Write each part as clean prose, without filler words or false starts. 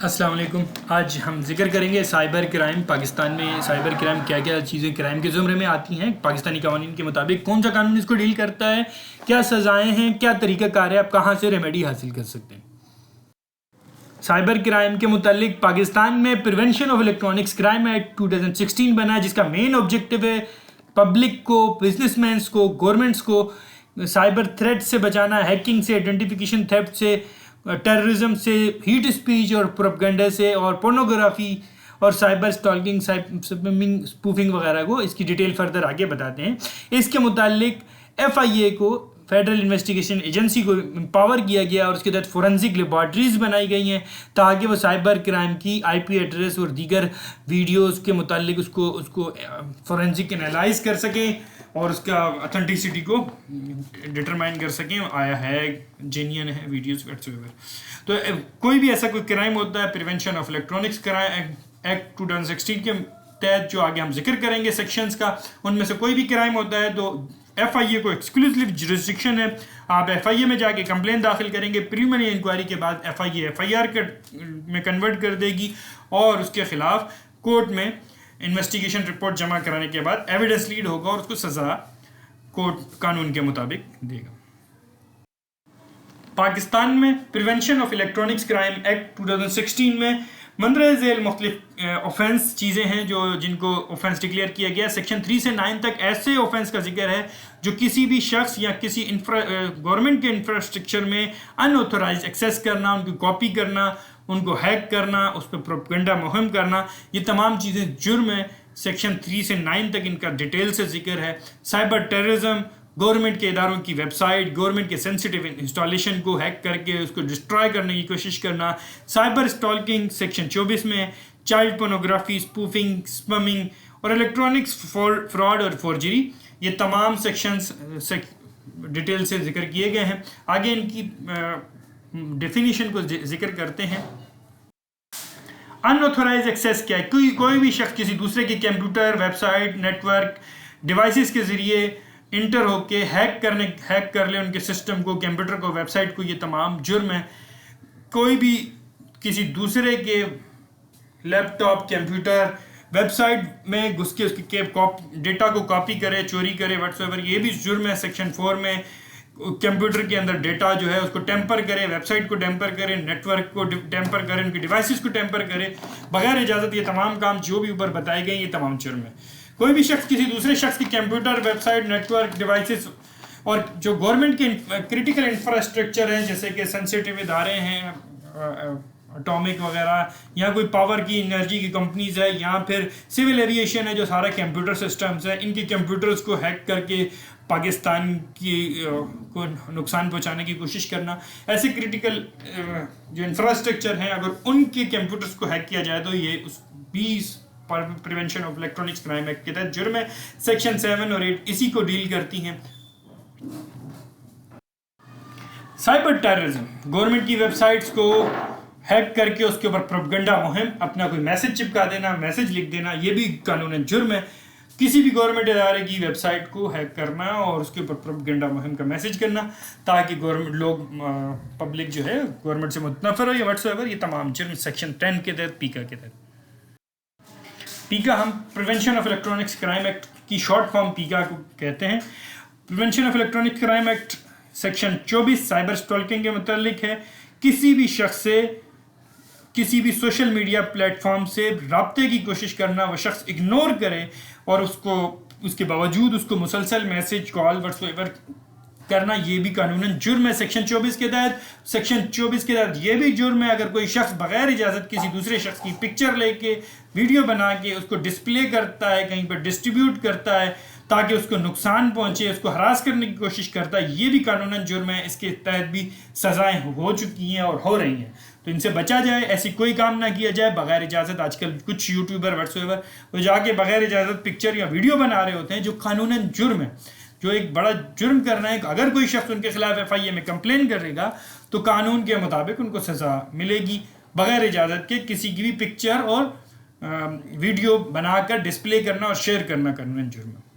السلام علیکم. آج ہم ذکر کریں گے سائبر کرائم. پاکستان میں سائبر کرائم کیا کیا چیزیں کرائم کے زمرے میں آتی ہیں پاکستانی قوانین کے مطابق, کون سا قانون اس کو ڈیل کرتا ہے, کیا سزائیں ہیں, کیا طریقہ کار ہے, آپ کہاں سے ریمیڈی حاصل کر سکتے ہیں. سائبر کرائم کے متعلق پاکستان میں prevention of electronics crime act 2016 بنا ہے, جس کا مین آبجیکٹو ہے پبلک کو, بزنس مینس کو, گورنمنٹس کو سائبر تھریٹ سے بچانا, ہیکنگ سے, آئیڈینٹیفیکیشن تھیفٹ سے, ٹیررزم سے, ہیٹ اسپیچ اور پروپیگنڈا سے, اور پورنوگرافی اور سائبر اسٹالکنگ, اسپوفنگ وغیرہ کو اس کی ڈیٹیل فردر آگے بتاتے ہیں. اس کے متعلق FIA کو, فیڈرل انویسٹیگیشن ایجنسی کو امپاور کیا گیا اور اس کے تحت فورنزک لیبارٹریز بنائی گئی ہیں تاکہ وہ سائبر کرائم کی IP ایڈریس اور دیگر ویڈیوز کے متعلق اس کو فورنزک انالائز کر سکیں اور اس کا اتھینٹسٹی کو ڈٹرمائن کر سکیں, آیا ہے جینین ہے ویڈیوز ویٹسویور. تو کوئی بھی ایسا کوئی کرائم ہوتا ہے prevention of electronics crime act 2016 کے تحت, جو آگے ہم ذکر کریں گے سیکشنز کا, ان میں سے کوئی بھی کرائم ہوتا ہے تو FIA کو ایکسکلوسیو جورسڈکشن ہے. آپ FIA میں جا کے کمپلین داخل کریں گے, پریلیمنری انکوائری کے بعد FIA FIR میں کنورٹ کر دے گی اور اس کے خلاف کورٹ میں انویسٹیگیشن رپورٹ جمع کرانے کے بعد ایویڈنس لیڈ ہوگا اور اس کو سزا کورٹ قانون کے مطابق دے گا. پاکستان میں prevention of electronics crime act 2016 میں مندرجہ ذیل مختلف اوفینس چیزیں ہیں جن کو اوفینس ڈکلیئر کیا گیا. سیکشن 3 سے 9 تک ایسے اوفینس کا ذکر ہے جو کسی بھی شخص یا کسی گورنمنٹ کے انفراسٹرکچر میں ان آتھورائز ایکسیس کرنا, ان کی کاپی کرنا, ان کو ہیک کرنا, اس پہ پروپیگنڈا مہم کرنا, یہ تمام چیزیں جرم ہیں. سیکشن 3 سے 9 تک ان کا ڈیٹیل سے ذکر ہے. سائبر ٹیررزم, گورنمنٹ کے اداروں کی ویب سائٹ, گورنمنٹ کے سینسٹیو انسٹالیشن کو ہیک کر کے اس کو ڈسٹرائے کرنے کی کوشش کرنا. سائبر اسٹالکنگ سیکشن 24 میں, چائلڈ پورنوگرافی, اسپوفنگ, اسپیمنگ اور الیکٹرانکس فراڈ اور فورجری, یہ تمام سیکشنز ڈیٹیل سے ذکر کیے گئے ہیں. آگے ان کی ڈیفینیشن کو ذکر کرتے ہیں. ان آتھورائز ایکسیس کیا ہے؟ کوئی بھی شخص کسی دوسرے کے computer, website, network, devices کے ذریعے انٹر ہو کے ہیک کر لے ان کے سسٹم کو, کمپیوٹر کو, ویب سائٹ کو, یہ تمام جرم ہے. کوئی بھی کسی دوسرے کے لیپ ٹاپ, کمپیوٹر, ویب سائٹ میں گھس کے اس کے ڈیٹا کو کاپی کرے, چوری کرے, واٹس ایور, یہ بھی جرم ہے. سیکشن 4 میں کمپیوٹر کے اندر ڈیٹا جو ہے اس کو ٹیمپر کرے, ویب سائٹ کو ٹیمپر کرے, نیٹ ورک کو ٹیمپر کرے, ان کی ڈیوائسز کو ٹیمپر کرے بغیر اجازت, یہ تمام کام جو بھی اوپر بتائے گئے یہ تمام جرم ہے. کوئی بھی شخص کسی دوسرے شخص کی computer, website, network, devices اور جو گورنمنٹ کے کریٹیکل انفراسٹرکچر ہیں جیسے کہ سینسیٹیو ادارے ہیں, اٹامک وغیرہ, یا کوئی پاور کی انرجی کی کمپنیز ہے, یا پھر سول ایویشن ہے جو سارا کمپیوٹر سسٹمز ہے, ان کی کمپیوٹرز کو ہیک کر کے پاکستان کی کو نقصان پہنچانے کی کوشش کرنا, ایسے کریٹیکل جو انفراسٹرکچر ہیں اگر ان کے کمپیوٹرز کو ہیک کیا جائے تو یہ اس 20 prevention of electronics crime act کے تحت جرم ہے. سیکشن 7 اور 8 اسی کو ڈیل کرتی ہیں. سائبر ٹیررزم, گورنمنٹ کی ویب سائٹس کو ہیک کر کے اس کے اوپر پروپیگنڈا مہم, اپنا کوئی میسج چپکا دینا, میسج لکھ دینا, یہ بھی قانوناً جرم ہے. کسی بھی گورنمنٹ ادارے کی ویب سائٹ کو ہیک کرنا اور اس کے اوپر پروپیگنڈا مہم کا میسج کرنا تاکہ گورنمنٹ لوگ پبلک جو ہے گورنمنٹ سے متنفر ہو یا واٹس ایور, یہ تمام جرم سیکشن 10 کے تحت پیکا کے تحت. پیکا ہم prevention of electronics crime act کی شارٹ فارم پیکا کو کہتے ہیں. Prevention of electronics crime act section 24 cyber stalking کے متعلق ہے. کسی بھی شخص سے کسی بھی سوشل میڈیا پلیٹ فارم سے رابطے کی کوشش کرنا, وہ شخص اگنور کرے اور اس کے باوجود اس کو مسلسل میسج, کال, واٹس ایور کرنا, یہ بھی قانوناً جرم ہے سیکشن 24 کے تحت. سیکشن 24 کے تحت یہ بھی جرم ہے اگر کوئی شخص بغیر اجازت کسی دوسرے شخص کی پکچر لے کے, ویڈیو بنا کے اس کو ڈسپلے کرتا ہے, کہیں پر ڈسٹریبیوٹ کرتا ہے تاکہ اس کو نقصان پہنچے, اس کو ہراس کرنے کی کوشش کرتا ہے, یہ بھی قانوناً جرم ہے. اس کے تحت بھی سزائیں ہو چکی ہیں اور ہو رہی ہیں, تو ان سے بچا جائے, ایسی کوئی کام نہ کیا جائے بغیر اجازت. آج کل کچھ یوٹیوبر واٹس ایور وہ جا کے بغیر اجازت پکچر یا ویڈیو بنا رہے ہوتے ہیں جو قانوناً جرم ہے, جو ایک بڑا جرم کرنا ہے. اگر کوئی شخص ان کے خلاف FIA میں کمپلین کرے گا تو قانون کے مطابق ان کو سزا ملے گی بغیر اجازت کے کسی کی بھی پکچر اور ویڈیو بنا کر ڈسپلے کرنا اور شیئر کرنا قانوناً جرم ہے.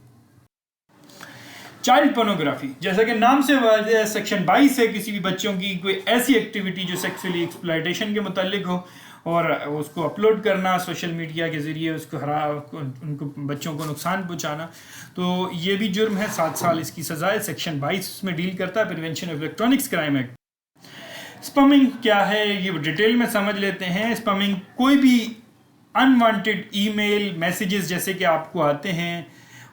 چائلڈ پورنوگرافی, جیسا کہ نام سے واضح ہے, سیکشن 22 ہے کسی بھی بچوں کی کوئی ایسی ایکٹیویٹی جو سیکسولی ایکسپلائٹیشن کے متعلق ہو اور اس کو اپلوڈ کرنا سوشل میڈیا کے ذریعے، اس کو ان کو بچوں کو نقصان پہنچانا، تو یہ بھی جرم ہے، 7 سال اس کی سزا ہے۔ سیکشن 22 اس میں ڈیل کرتا ہے، prevention of electronics crime act. Spamming کیا ہے یہ ڈیٹیل میں سمجھ لیتے ہیں۔ اسپمنگ کوئی بھی انوانٹیڈ ای میل میسیجز جیسے کہ آپ کو آتے ہیں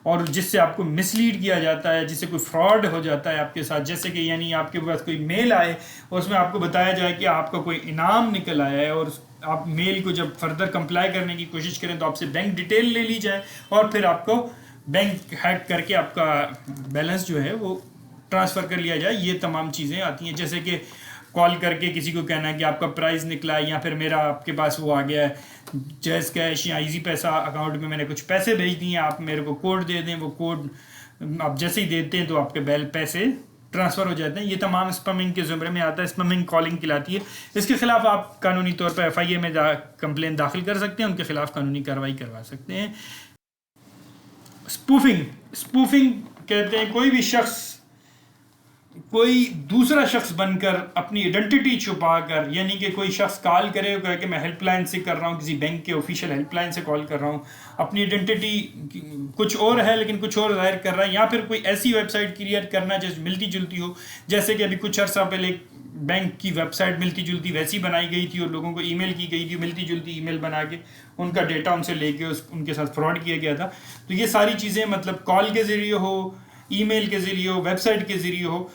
اور جس سے آپ کو مس لیڈ کیا جاتا ہے، جس سے کوئی فراڈ ہو جاتا ہے آپ کے ساتھ، جیسے کہ یعنی آپ کے پاس کوئی میل آئے اور اس میں آپ کو بتایا جائے کہ آپ کا کوئی انعام نکل آیا ہے، اور آپ میل کو جب فردر کمپلائی کرنے کی کوشش کریں تو آپ سے بینک ڈیٹیل لے لی جائے اور پھر آپ کو بینک ہیک کر کے آپ کا بیلنس جو ہے وہ ٹرانسفر کر لیا جائے۔ یہ تمام چیزیں آتی ہیں، جیسے کہ کال کر کے کسی کو کہنا ہے کہ آپ کا پرائز نکلا ہے، یا پھر میرا آپ کے پاس وہ آ گیا ہے جیز کیش یا ایزی پیسہ اکاؤنٹ میں نے کچھ پیسے بھیج دیے ہیں، آپ میرے کو کوڈ دے دیں، وہ کوڈ آپ جیسے ہی دیتے ہیں تو آپ کے پیسے ٹرانسفر ہو جاتے ہیں۔ یہ تمام اسپمنگ کے زمرے میں آتا ہے، اسپمنگ کالنگ کہلاتی ہے۔ اس کے خلاف آپ قانونی طور پر FIA میں کمپلین داخل کر سکتے ہیں، ان کے خلاف قانونی کارروائی کروا سکتے ہیں۔ اسپوفنگ کہتے ہیں کوئی بھی شخص کوئی دوسرا شخص بن کر اپنی آئیڈینٹی چھپا کر، یعنی کہ کوئی شخص کال کرے گا کہ میں ہیلپ لائن سے کر رہا ہوں، کسی بینک کے آفیشیل ہیلپ لائن سے کال کر رہا ہوں، اپنی آئیڈینٹی کچھ اور ہے لیکن کچھ اور ظاہر کر رہا ہے، یا پھر کوئی ایسی ویب سائٹ کریٹ کرنا جو ملتی جلتی ہو، جیسے کہ ابھی کچھ عرصہ پہلے بینک کی ویب سائٹ ملتی جلتی ویسی بنائی گئی تھی اور لوگوں کو ای میل کی گئی تھی، ملتی جلتی ای میل بنا کے ان کا ڈیٹا ان سے لے کے ان کے ساتھ فراڈ کیا گیا تھا۔ تو یہ ساری چیزیں مطلب کال کے ذریعے ہو، ای میل کے ذریعے ہو، ویب سائٹ کے ذریعے ہو،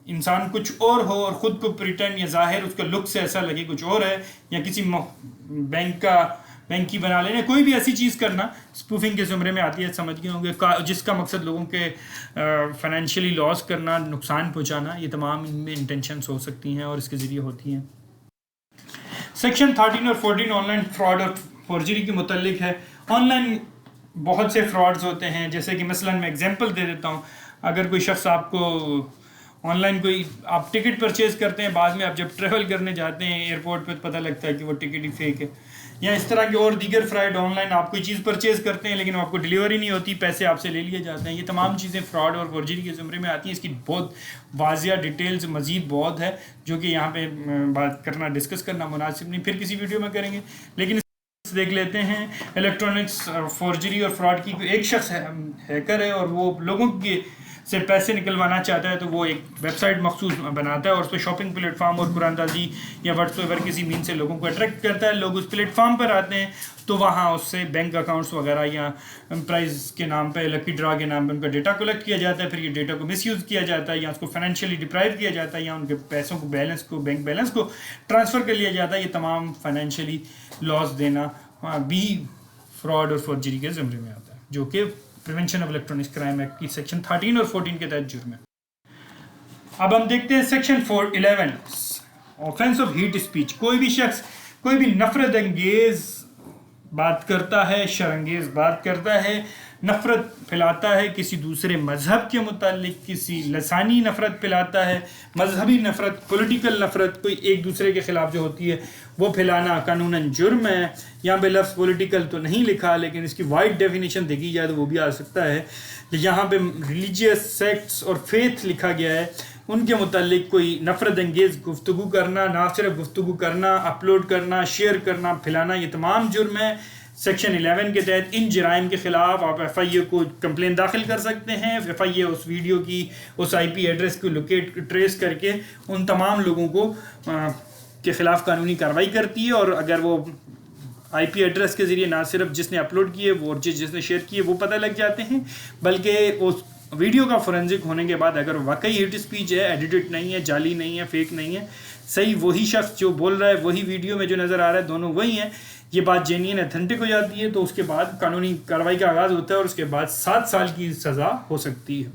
انسان کچھ اور ہو اور خود کو پریٹینڈ یا ظاہر اس کا لک سے ایسا لگے کچھ اور ہے، یا کسی بینک کی بنا لینا، کوئی بھی ایسی چیز کرنا اسپوفنگ کے زمرے میں آتی ہے، سمجھ گئے ہوں گے، جس کا مقصد لوگوں کے فائنینشلی لاس کرنا، نقصان پہنچانا، یہ تمام ان میں انٹینشنس ہو سکتی ہیں اور اس کے ذریعے ہوتی ہیں۔ سیکشن 13 اور 14 آن لائن فراڈ اور فورجری کے متعلق ہے۔ آن لائن بہت سے فراڈز ہوتے ہیں، جیسے کہ مثلاً میں ایگزامپل دے دیتا ہوں، اگر کوئی شخص آپ کو آن لائن کوئی آپ ٹکٹ پرچیز کرتے ہیں، بعد میں آپ جب ٹریول کرنے جاتے ہیں ایئرپورٹ پہ پتہ لگتا ہے کہ وہ ٹکٹ ہی فیک ہے، یا اس طرح کے اور دیگر فراڈ آن لائن آپ کوئی چیز پرچیز کرتے ہیں لیکن آپ کو ڈیلیوری نہیں ہوتی، پیسے آپ سے لے لیے جاتے ہیں۔ یہ تمام چیزیں فراڈ اور فورجری کے زمرے میں آتی ہیں۔ اس کی بہت واضح ڈیٹیلز مزید بہت ہے جو کہ یہاں پہ بات کرنا ڈسکس کرنا مناسب نہیں، پھر کسی ویڈیو میں کریں گے، لیکن دیکھ لیتے ہیں الیکٹرانکس فورجری اور فراڈ کی۔ ایک شخص ہیکر ہے اور وہ لوگوں کے سے پیسے نکلوانا چاہتا ہے، تو وہ ایک ویب سائٹ مخصوص بناتا ہے اور اس پہ شاپنگ پلیٹ فارم اور قرآن اندازی یا واٹس ایور کسی مین سے لوگوں کو اٹریکٹ کرتا ہے، لوگ اس پلیٹ فارم پر آتے ہیں تو وہاں اس سے بینک اکاؤنٹس وغیرہ یا پرائز کے نام پہ، لکی ڈرا کے نام پہ ان کا ڈیٹا کلیکٹ کیا جاتا ہے، پھر یہ ڈیٹا کو مس یوز کیا جاتا ہے یا اس کو فائنینشلی ڈپرائیو کیا جاتا ہے یا ان کے پیسوں کو بینک بیلنس کو ٹرانسفر کر لیا جاتا ہے۔ یہ تمام فائنینشلی لاس دینا بھی فراڈ اور فورجری کے زمرے میں آتا ہے، جو کہ prevention of electronics crime act کی سیکشن 13 اور 14 کے تحت جرم ہے۔ اب ہم دیکھتے ہیں section 11 offence of hate speech. کوئی بھی شخص کوئی بھی نفرت انگیز بات کرتا ہے، شرانگیز بات کرتا ہے، نفرت پھیلاتا ہے کسی دوسرے مذہب کے متعلق، کسی لسانی نفرت پھیلاتا ہے، مذہبی نفرت، پولیٹیکل نفرت، کوئی ایک دوسرے کے خلاف جو ہوتی ہے وہ پھیلانا قانوناً جرم ہے۔ یہاں پہ لفظ پولیٹیکل تو نہیں لکھا لیکن اس کی وائڈ ڈیفینیشن دیکھی جائے تو وہ بھی آ سکتا ہے۔ یہاں پہ ریلیجیس سیکٹس اور فیتھ لکھا گیا ہے، ان کے متعلق کوئی نفرت انگیز گفتگو کرنا، نہ صرف گفتگو کرنا، اپلوڈ کرنا، شیئر کرنا، پھیلانا، یہ تمام جرم ہے۔ سیکشن 11 کے تحت ان جرائم کے خلاف آپ FIA کو کمپلین داخل کر سکتے ہیں۔ FIA اس ویڈیو کی اس IP ایڈریس کو لوکیٹ ٹریس کر کے ان تمام لوگوں کو کے خلاف قانونی کارروائی کرتی ہے، اور اگر وہ IP ایڈریس کے ذریعے نہ صرف جس نے اپلوڈ کیے وہ جس نے شیئر کیے وہ پتہ لگ جاتے ہیں، بلکہ اس ویڈیو کا فورینزک ہونے کے بعد اگر واقعی ہیٹ اسپیچ ہے، ایڈیٹڈ نہیں ہے، جعلی نہیں ہے، فیک نہیں ہے، صحیح وہی شخص جو بول رہا ہے وہی ویڈیو میں جو نظر آ رہا ہے دونوں وہی ہیں، یہ بات جینین ایتھنٹک ہو جاتی ہے، تو اس کے بعد قانونی کارروائی کا آغاز ہوتا ہے اور اس کے بعد 7 سال کی سزا ہو سکتی ہے۔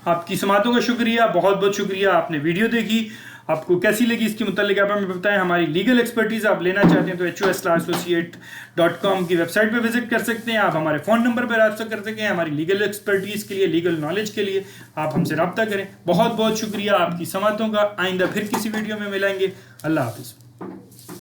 آپ کی سماعتوں کا شکریہ، بہت بہت شکریہ، آپ نے ویڈیو دیکھی، آپ کو کیسی لگی اس کے متعلق آپ ہمیں بتائیں۔ ہماری لیگل ایکسپرٹیز آپ لینا چاہتے ہیں تو HOS/associate.com کی ویب سائٹ پہ وزٹ کر سکتے ہیں، آپ ہمارے فون نمبر پہ رابطہ کر سکتے ہیں، ہماری لیگل ایکسپرٹیز کے لیے، لیگل نالج کے لیے آپ ہم سے رابطہ کریں۔ بہت بہت شکریہ آپ کی سماعتوں کا، آئندہ پھر کسی ویڈیو میں ملیں گے، اللہ حافظ۔